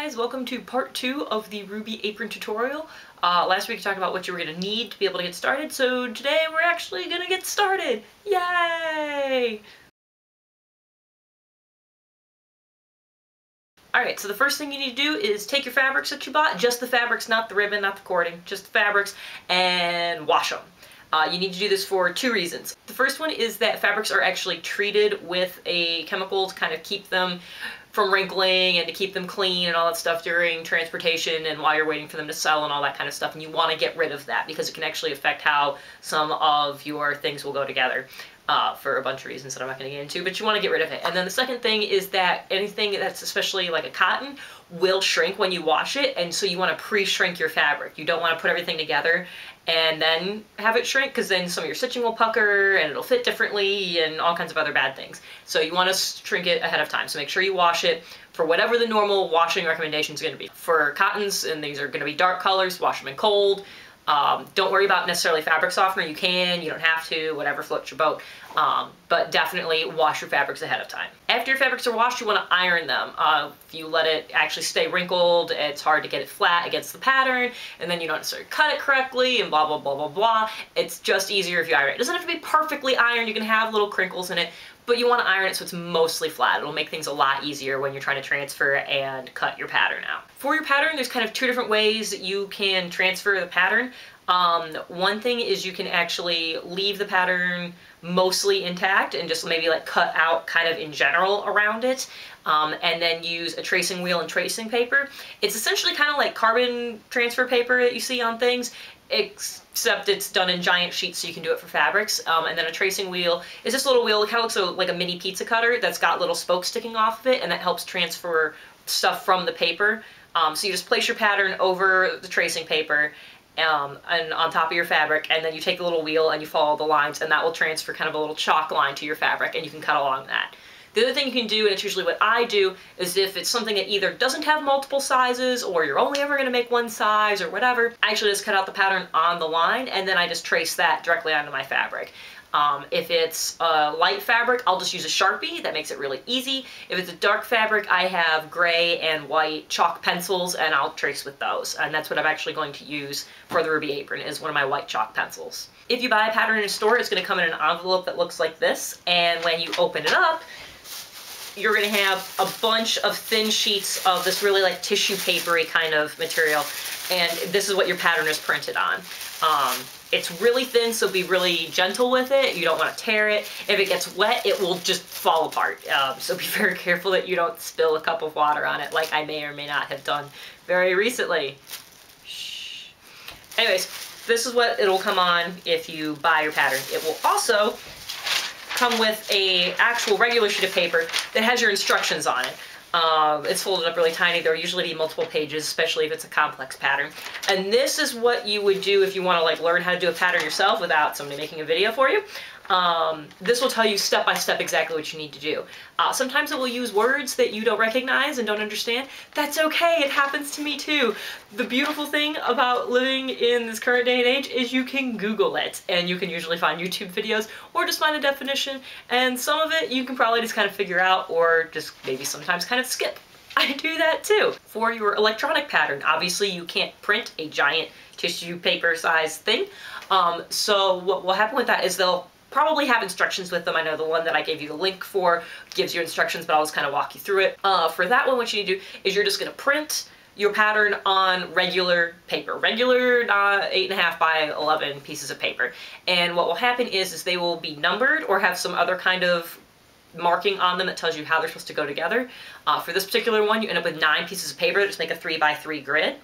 guys, welcome to part 2 of the RWBY Apron tutorial. Last week we talked about what you were going to need to be able to get started, so today we're actually going to get started! Yay! Alright, so the first thing you need to do is take your fabrics that you bought, just the fabrics, not the ribbon, not the cording, just the fabrics, and wash them. You need to do this for two reasons. The first one is that fabrics are actually treated with a chemical to kind of keep them from wrinkling and to keep them clean and all that stuff during transportation and while you're waiting for them to sell and all that kind of stuff, and you want to get rid of that because it can actually affect how some of your things will go together. For a bunch of reasons that I'm not going to get into, but you want to get rid of it. And then the second thing is that anything that's especially like a cotton will shrink when you wash it, and so you want to pre-shrink your fabric. You don't want to put everything together and then have it shrink, because then some of your stitching will pucker and it'll fit differently and all kinds of other bad things. So you want to shrink it ahead of time. So make sure you wash it for whatever the normal washing recommendation is going to be. For cottons, and these are going to be dark colors, wash them in cold. Don't worry about necessarily fabric softener. You can, you don't have to, whatever floats your boat. But definitely wash your fabrics ahead of time. After your fabrics are washed, you want to iron them. If you let it actually stay wrinkled, it's hard to get it flat against the pattern, and then you don't necessarily cut it correctly, and blah, blah, blah, blah, blah. It's just easier if you iron it. It doesn't have to be perfectly ironed. You can have little crinkles in it, but you want to iron it so it's mostly flat. It'll make things a lot easier when you're trying to transfer and cut your pattern out. For your pattern, there's kind of two different ways that you can transfer the pattern. One thing is you can actually leave the pattern mostly intact and just maybe like cut out kind of in general around it, and then use a tracing wheel and tracing paper. It's essentially kind of like carbon transfer paper that you see on things, except it's done in giant sheets so you can do it for fabrics. And then a tracing wheel is this little wheel. It kind of looks like a mini pizza cutter that's got little spokes sticking off of it, and that helps transfer stuff from the paper. So you just place your pattern over the tracing paper and on top of your fabric, and then you take the little wheel and you follow the lines, and that will transfer kind of a little chalk line to your fabric, and you can cut along that. The other thing you can do, and it's usually what I do, is if it's something that either doesn't have multiple sizes or you're only ever going to make one size or whatever, I actually just cut out the pattern on the line, and then I just trace that directly onto my fabric. If it's a light fabric, I'll just use a Sharpie. That makes it really easy. If it's a dark fabric, I have gray and white chalk pencils, and I'll trace with those. And that's what I'm actually going to use for the RWBY Apron, is one of my white chalk pencils. If you buy a pattern in a store, it's going to come in an envelope that looks like this, and when you open it up, you're going to have a bunch of thin sheets of this really like tissue papery kind of material, and this is what your pattern is printed on. It's really thin, so be really gentle with it. You don't want to tear it. If it gets wet, it will just fall apart. So be very careful that you don't spill a cup of water on it, like I may or may not have done very recently. Shh. Anyways, this is what it'll come on if you buy your pattern. It will also come with a actual regular sheet of paper that has your instructions on it. It's folded up really tiny. There will usually be multiple pages, especially if it's a complex pattern. And this is what you would do if you want to like learn how to do a pattern yourself without somebody making a video for you. This will tell you step by step exactly what you need to do. Sometimes it will use words that you don't recognize and don't understand. That's okay, it happens to me too. The beautiful thing about living in this current day and age is you can Google it, and you can usually find YouTube videos or just find a definition, and some of it you can probably just kind of figure out, or just maybe sometimes kind of skip. I do that too. For your electronic pattern, obviously you can't print a giant tissue paper size thing, so what will happen with that is they'll probably have instructions with them. I know the one that I gave you the link for gives you instructions, but I'll just kind of walk you through it. For that one, what you need to do is you're just going to print your pattern on regular paper, regular 8.5 by 11 pieces of paper. And what will happen is they will be numbered or have some other kind of marking on them that tells you how they're supposed to go together. For this particular one, you end up with 9 pieces of paper that just make a 3 by 3 grid.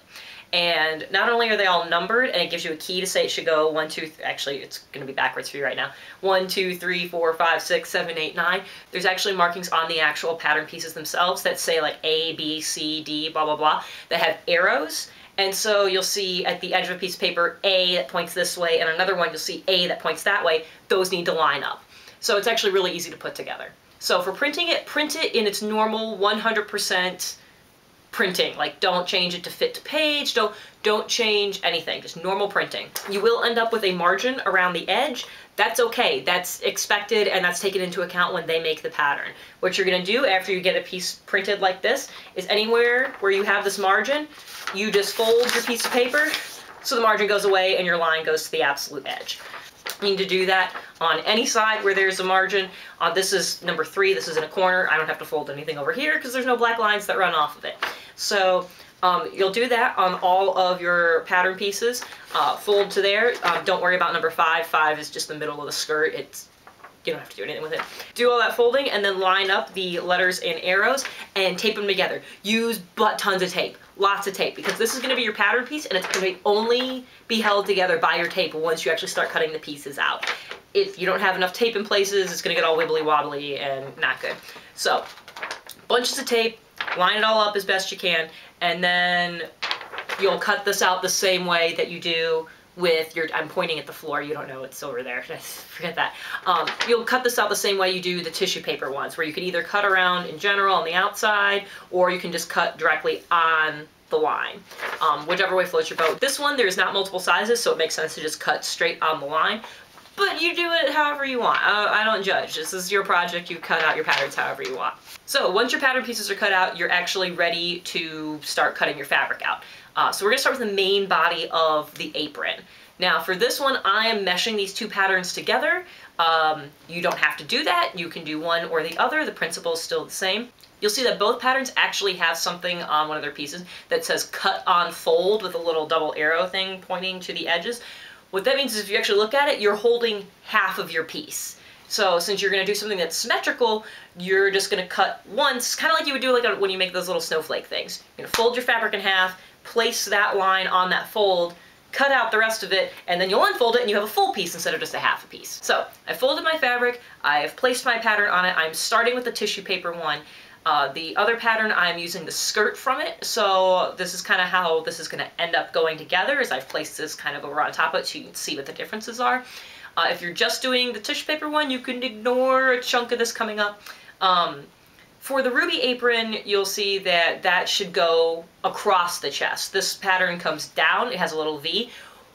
And not only are they all numbered, and it gives you a key to say it should go 1, 2, actually it's going to be backwards for you right now, 1, 2, 3, 4, 5, 6, 7, 8, 9. There's actually markings on the actual pattern pieces themselves that say like A, B, C, D, blah, blah, blah, that have arrows. And so you'll see at the edge of a piece of paper A that points this way, and another one you'll see A that points that way. Those need to line up. So it's actually really easy to put together. So for printing it, print it in its normal 100% printing. Like, don't change it to fit to page, don't change anything, just normal printing. You will end up with a margin around the edge. That's okay, that's expected, and that's taken into account when they make the pattern. What you're gonna do after you get a piece printed like this is anywhere where you have this margin, you just fold your piece of paper so the margin goes away and your line goes to the absolute edge. You need to do that on any side where there's a margin. This is number 3, this is in a corner. I don't have to fold anything over here because there's no black lines that run off of it. So you'll do that on all of your pattern pieces. Fold to there. Don't worry about number 5. 5 is just the middle of the skirt. You don't have to do anything with it. Do all that folding and then line up the letters and arrows and tape them together. Use tons of tape, lots of tape, because this is gonna be your pattern piece and it's gonna only be held together by your tape once you actually start cutting the pieces out. If you don't have enough tape in places, it's gonna get all wibbly wobbly and not good. So, bunches of tape, line it all up as best you can, and then you'll cut this out the same way that you do with your, I'm pointing at the floor, you don't know it's over there, forget that. You'll cut this out the same way you do the tissue paper ones, where you can either cut around in general on the outside, or you can just cut directly on the line. Whichever way floats your boat. This one, there's not multiple sizes, so it makes sense to just cut straight on the line. But you do it however you want. I don't judge. This is your project. You cut out your patterns however you want. So once your pattern pieces are cut out, you're actually ready to start cutting your fabric out. So we're going to start with the main body of the apron. Now for this one, I am meshing these 2 patterns together. You don't have to do that. You can do one or the other. The principle is still the same. You'll see that both patterns actually have something on one of their pieces that says cut on fold with a little double arrow thing pointing to the edges. What that means is if you actually look at it, you're holding half of your piece. So since you're going to do something that's symmetrical, you're just going to cut once, kind of like you would do like when you make those little snowflake things. You're going to fold your fabric in half, place that line on that fold, cut out the rest of it, and then you'll unfold it and you have a full piece instead of just a half a piece. So I folded my fabric, I've placed my pattern on it, I'm starting with the tissue paper one. The other pattern, I'm using the skirt from it, so this is kind of how this is going to end up going together, as I've placed this kind of over on top of it so you can see what the differences are. If you're just doing the tissue paper one, you can ignore a chunk of this coming up. For the RWBY apron, you'll see that that should go across the chest. This pattern comes down, it has a little V.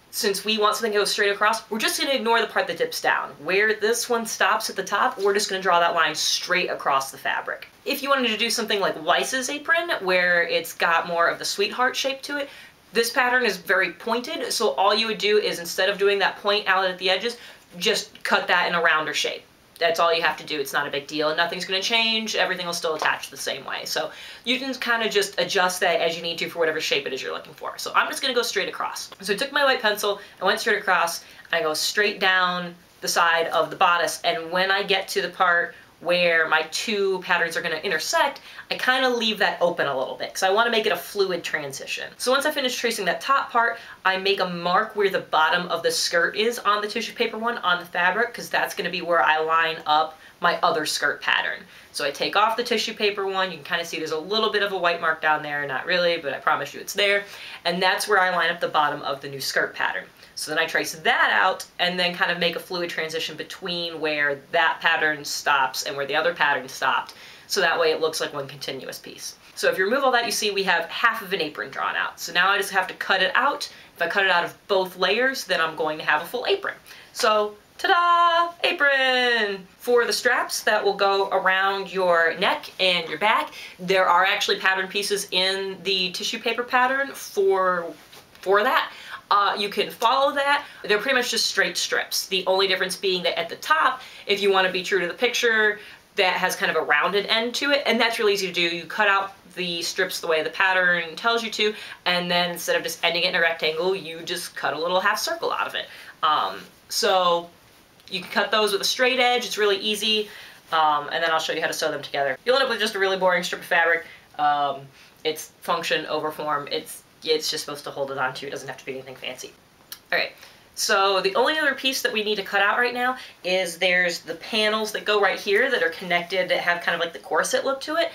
Since we want something to go straight across, we're just going to ignore the part that dips down. Where this one stops at the top, we're just going to draw that line straight across the fabric. If you wanted to do something like Weiss's apron, where it's got more of the sweetheart shape to it, this pattern is very pointed, so all you would do is instead of doing that point out at the edges, just cut that in a rounder shape. That's all you have to do. It's not a big deal. Nothing's going to change. Everything will still attach the same way. So you can kind of just adjust that as you need to for whatever shape it is you're looking for. So I'm just going to go straight across. So I took my white pencil, I went straight across, and I go straight down the side of the bodice. And when I get to the part where my 2 patterns are going to intersect, I kind of leave that open a little bit because I want to make it a fluid transition. So once I finish tracing that top part, I make a mark where the bottom of the skirt is on the tissue paper one on the fabric, because that's going to be where I line up my other skirt pattern. So I take off the tissue paper one, you can kind of see there's a little bit of a white mark down there, not really, but I promise you it's there, and that's where I line up the bottom of the new skirt pattern. So then I trace that out and then kind of make a fluid transition between where that pattern stops and where the other pattern stopped. So that way it looks like one continuous piece. So if you remove all that, you see we have half of an apron drawn out. So now I just have to cut it out. If I cut it out of both layers, then I'm going to have a full apron. So ta-da! Apron! For the straps that will go around your neck and your back, there are actually pattern pieces in the tissue paper pattern for that. You can follow that. They're pretty much just straight strips. The only difference being that at the top, if you want to be true to the picture, that has kind of a rounded end to it, and that's really easy to do. You cut out the strips the way the pattern tells you to, and then instead of just ending it in a rectangle, you just cut a little half circle out of it. So you can cut those with a straight edge. It's really easy, and then I'll show you how to sew them together. You'll end up with just a really boring strip of fabric. It's function over form. It's just supposed to hold it onto. It doesn't have to be anything fancy. Alright, so the only other piece that we need to cut out right now is there's the panels that go right here that are connected that have kind of like the corset look to it.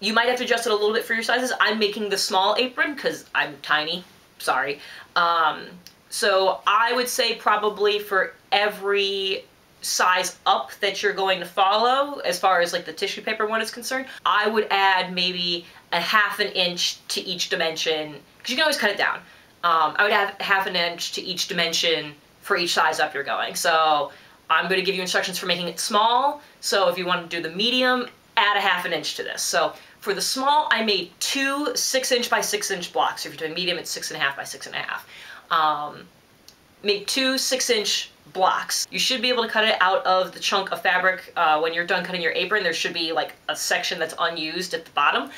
You might have to adjust it a little bit for your sizes. I'm making the small apron because I'm tiny. Sorry. So I would say probably for every size up that you're going to follow as far as like the tissue paper one is concerned, I would add maybe a 1/2 inch to each dimension, because you can always cut it down. I would have 1/2 inch to each dimension for each size up you're going. So I'm going to give you instructions for making it small. So if you want to do the medium, add a 1/2 inch to this. So for the small, I made 2 6-inch by 6-inch blocks. If you're doing medium, it's 6.5 by 6.5. Make 2 6-inch blocks. You should be able to cut it out of the chunk of fabric. When you're done cutting your apron, there should be like a section that's unused at the bottom.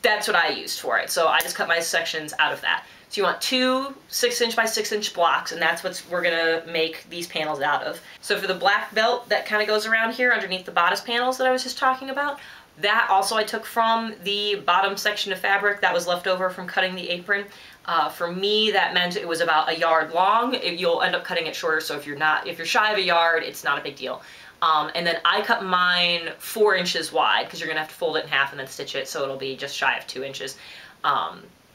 That's what I used for it. So I just cut my sections out of that. So you want 2 6-inch by 6-inch blocks, and that's what we're gonna make these panels out of. So for the black belt that kind of goes around here underneath the bodice panels that I was just talking about, that also I took from the bottom section of fabric that was left over from cutting the apron. For me, that meant it was about 1 yard long. You'll end up cutting it shorter, so if you're shy of 1 yard, it's not a big deal. And then I cut mine 4 inches wide, because you're gonna have to fold it in half and then stitch it, so it'll be just shy of 2 inches.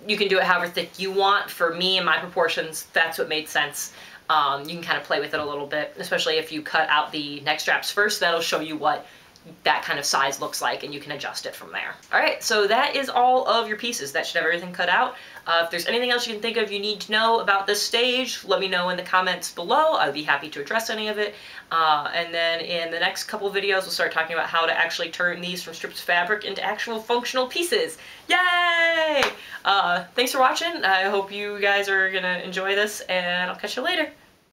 You can do it however thick you want. For me and my proportions, that's what made sense. You can kind of play with it a little bit, especially if you cut out the neck straps first. That'll show you what that kind of size looks like, and you can adjust it from there. Alright, so that is all of your pieces. That should have everything cut out. If there's anything else you can think of you need to know about this stage, let me know in the comments below. I'd be happy to address any of it. And then in the next couple videos, we'll start talking about how to actually turn these from strips of fabric into actual functional pieces. Yay! Thanks for watching. I hope you guys are gonna enjoy this, and I'll catch you later.